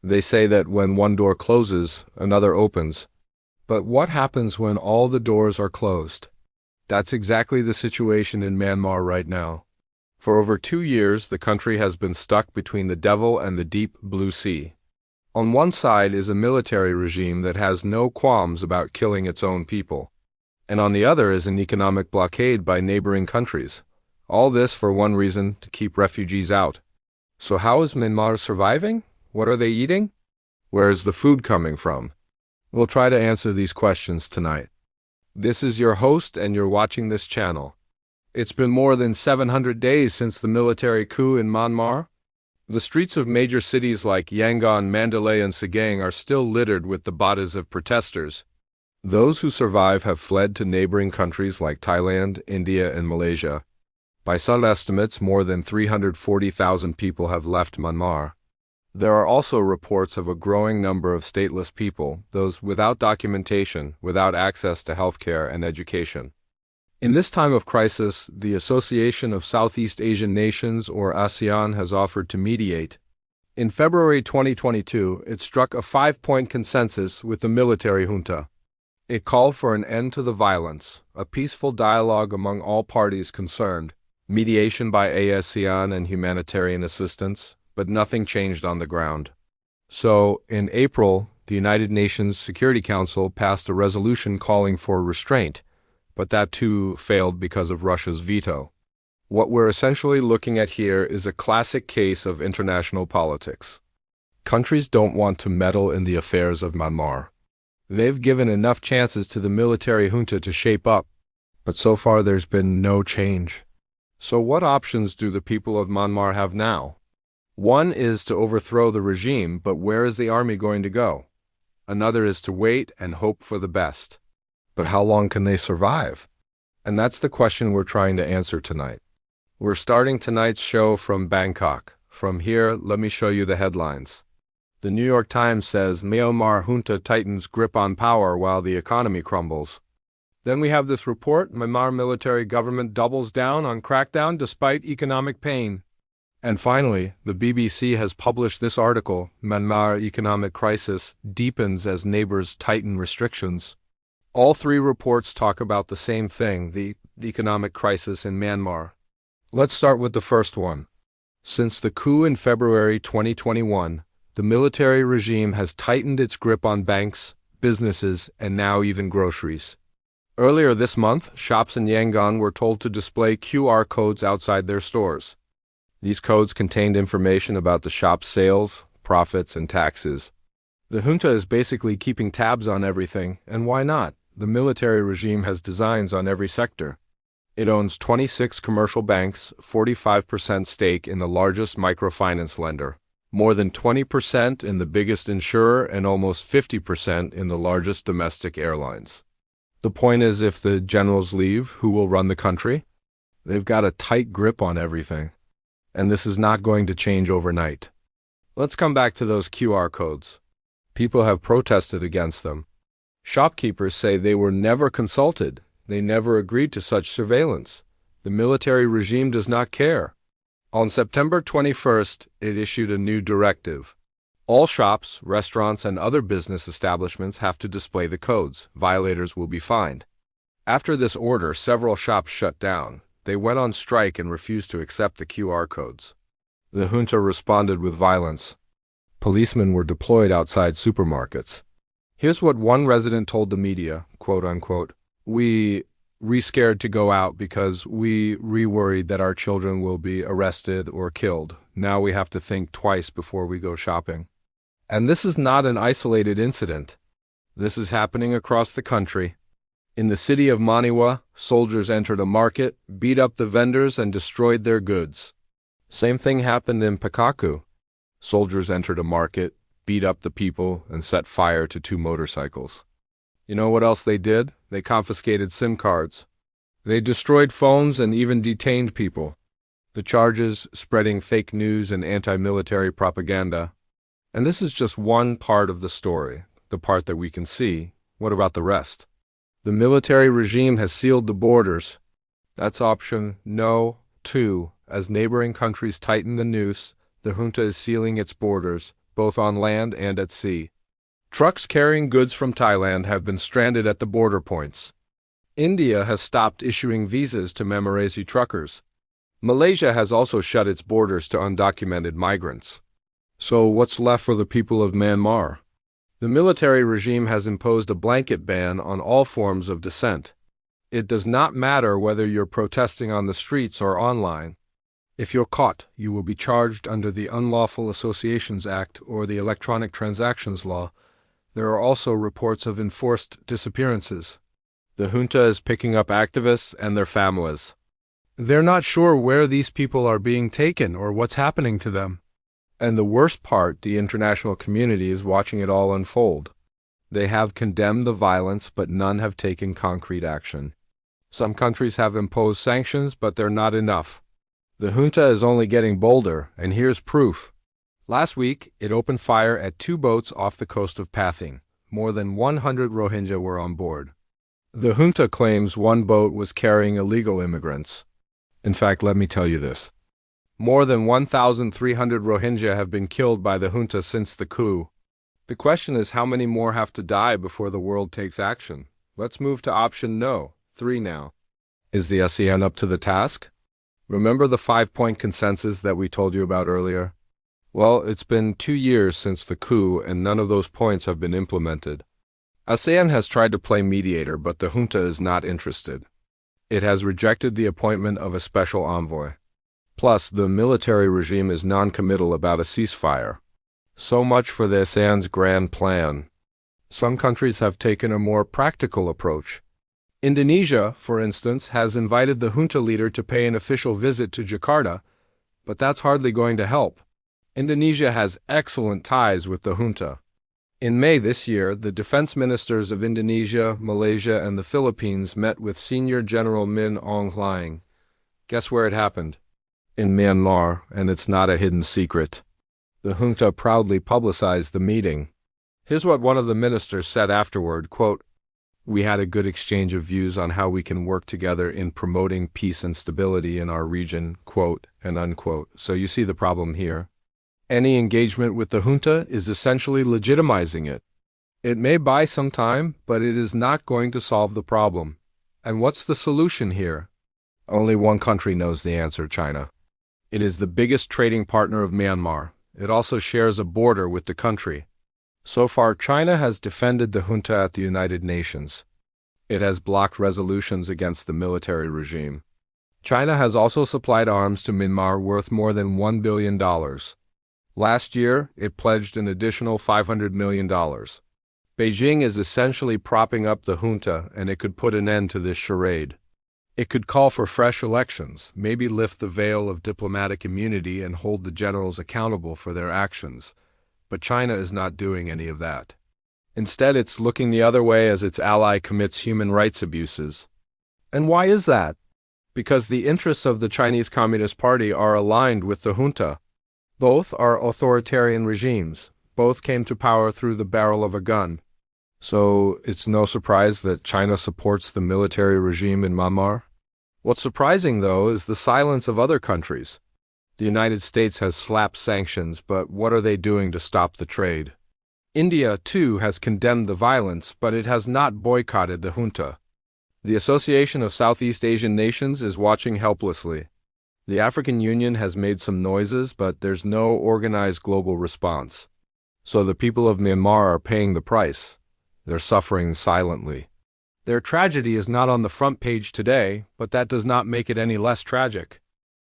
They say that when one door closes, another opens. But what happens when all the doors are closed? That's exactly the situation in Myanmar right now. For over 2 years, the country has been stuck between the devil and the deep blue sea. On one side is a military regime that has no qualms about killing its own people. And on the other is an economic blockade by neighboring countries. All this for one reason, to keep refugees out. So how is Myanmar surviving? What are they eating? Where is the food coming from? We'll try to answer these questions tonight. This is your host and you're watching this channel. It's been more than 700 days since the military coup in Myanmar. The streets of major cities like Yangon, Mandalay, and Sagaing are still littered with the bodies of protesters. Those who survive have fled to neighboring countries like Thailand, India, and Malaysia. By some estimates, more than 340,000 people have left Myanmar. There are also reports of a growing number of stateless people, those without documentation, without access to healthcare and education. In this time of crisis, the Association of Southeast Asian Nations, or ASEAN, has offered to mediate. In February 2022, it struck a 5-point consensus with the military junta. It called for an end to the violence, a peaceful dialogue among all parties concerned, mediation by ASEAN and humanitarian assistance, but nothing changed on the ground. So, in April, the United Nations Security Council passed a resolution calling for restraint, but that too failed because of Russia's veto. What we're essentially looking at here is a classic case of international politics. Countries don't want to meddle in the affairs of Myanmar. They've given enough chances to the military junta to shape up, but so far there's been no change. So what options do the people of Myanmar have now? One is to overthrow the regime, but where is the army going to go? Another is to wait and hope for the best. But how long can they survive? And that's the question we're trying to answer tonight. We're starting tonight's show from Bangkok. From here, let me show you the headlines. The New York Times says Myanmar junta tightens grip on power while the economy crumbles. Then we have this report, Myanmar military government doubles down on crackdown despite economic pain. And finally, the BBC has published this article, Myanmar economic crisis deepens as neighbors tighten restrictions. All three reports talk about the same thing, the economic crisis in Myanmar. Let's start with the first one. Since the coup in February 2021, the military regime has tightened its grip on banks, businesses, and now even groceries. Earlier this month, shops in Yangon were told to display QR codes outside their stores. These codes contained information about the shop's sales, profits, and taxes. The junta is basically keeping tabs on everything, and why not? The military regime has designs on every sector. It owns 26 commercial banks, 45% stake in the largest microfinance lender, more than 20% in the biggest insurer, and almost 50% in the largest domestic airlines. The point is, if the generals leave, who will run the country? They've got a tight grip on everything. And this is not going to change overnight. Let's come back to those QR codes. People have protested against them. Shopkeepers say they were never consulted. They never agreed to such surveillance. The military regime does not care. On September 21st, it issued a new directive. All shops, restaurants, and other business establishments have to display the codes. Violators will be fined. After this order, several shops shut down. They went on strike and refused to accept the QR codes. The junta responded with violence. Policemen were deployed outside supermarkets. Here's what one resident told the media, quote unquote, "We re-scared to go out because we re-worried that our children will be arrested or killed. Now we have to think twice before we go shopping." And this is not an isolated incident. This is happening across the country. In the city of Maniwa, soldiers entered a market, beat up the vendors, and destroyed their goods. Same thing happened in Pakaku. Soldiers entered a market, beat up the people, and set fire to 2 motorcycles. You know what else they did? They confiscated SIM cards. They destroyed phones and even detained people. The charges, spreading fake news and anti-military propaganda. And this is just one part of the story, the part that we can see. What about the rest? The military regime has sealed the borders. That's option no 2. As neighboring countries tighten the noose, the junta is sealing its borders, both on land and at sea. Trucks carrying goods from Thailand have been stranded at the border points. India has stopped issuing visas to Myanmarese truckers. Malaysia has also shut its borders to undocumented migrants. So what's left for the people of Myanmar? The military regime has imposed a blanket ban on all forms of dissent. It does not matter whether you're protesting on the streets or online. If you're caught, you will be charged under the Unlawful Associations Act or the Electronic Transactions Law. There are also reports of enforced disappearances. The junta is picking up activists and their families. They're not sure where these people are being taken or what's happening to them. And the worst part, the international community is watching it all unfold. They have condemned the violence, but none have taken concrete action. Some countries have imposed sanctions, but they're not enough. The junta is only getting bolder, and here's proof. Last week, it opened fire at 2 boats off the coast of Pathing. More than 100 Rohingya were on board. The junta claims one boat was carrying illegal immigrants. In fact, let me tell you this. More than 1,300 Rohingya have been killed by the junta since the coup. The question is how many more have to die before the world takes action? Let's move to option no, 3 now. Is the ASEAN up to the task? Remember the 5-point consensus that we told you about earlier? Well, it's been 2 years since the coup and none of those points have been implemented. ASEAN has tried to play mediator, but the junta is not interested. It has rejected the appointment of a special envoy. Plus, the military regime is non-committal about a ceasefire. So much for the ASEAN's grand plan. Some countries have taken a more practical approach. Indonesia, for instance, has invited the junta leader to pay an official visit to Jakarta, but that's hardly going to help. Indonesia has excellent ties with the junta. In May this year, the defense ministers of Indonesia, Malaysia, and the Philippines met with Senior General Min Aung Hlaing. Guess where it happened? In Myanmar, and it's not a hidden secret. The junta proudly publicized the meeting. Here's what one of the ministers said afterward, quote, "We had a good exchange of views on how we can work together in promoting peace and stability in our region," quote and unquote. So you see the problem here. Any engagement with the junta is essentially legitimizing it. It may buy some time, but it is not going to solve the problem. And what's the solution here? Only one country knows the answer, China. It is the biggest trading partner of Myanmar. It also shares a border with the country. So far, China has defended the junta at the United Nations. It has blocked resolutions against the military regime. China has also supplied arms to Myanmar worth more than $1 billion. Last year, it pledged an additional $500 million. Beijing is essentially propping up the junta, and it could put an end to this charade. It could call for fresh elections, maybe lift the veil of diplomatic immunity and hold the generals accountable for their actions. But China is not doing any of that. Instead, it's looking the other way as its ally commits human rights abuses. And why is that? Because the interests of the Chinese Communist Party are aligned with the junta. Both are authoritarian regimes. Both came to power through the barrel of a gun. So it's no surprise that China supports the military regime in Myanmar. What's surprising, though, is the silence of other countries. The United States has slapped sanctions, but what are they doing to stop the trade? India, too, has condemned the violence, but it has not boycotted the junta. The Association of Southeast Asian Nations is watching helplessly. The African Union has made some noises, but there's no organized global response. So the people of Myanmar are paying the price. They're suffering silently. Their tragedy is not on the front page today, but that does not make it any less tragic.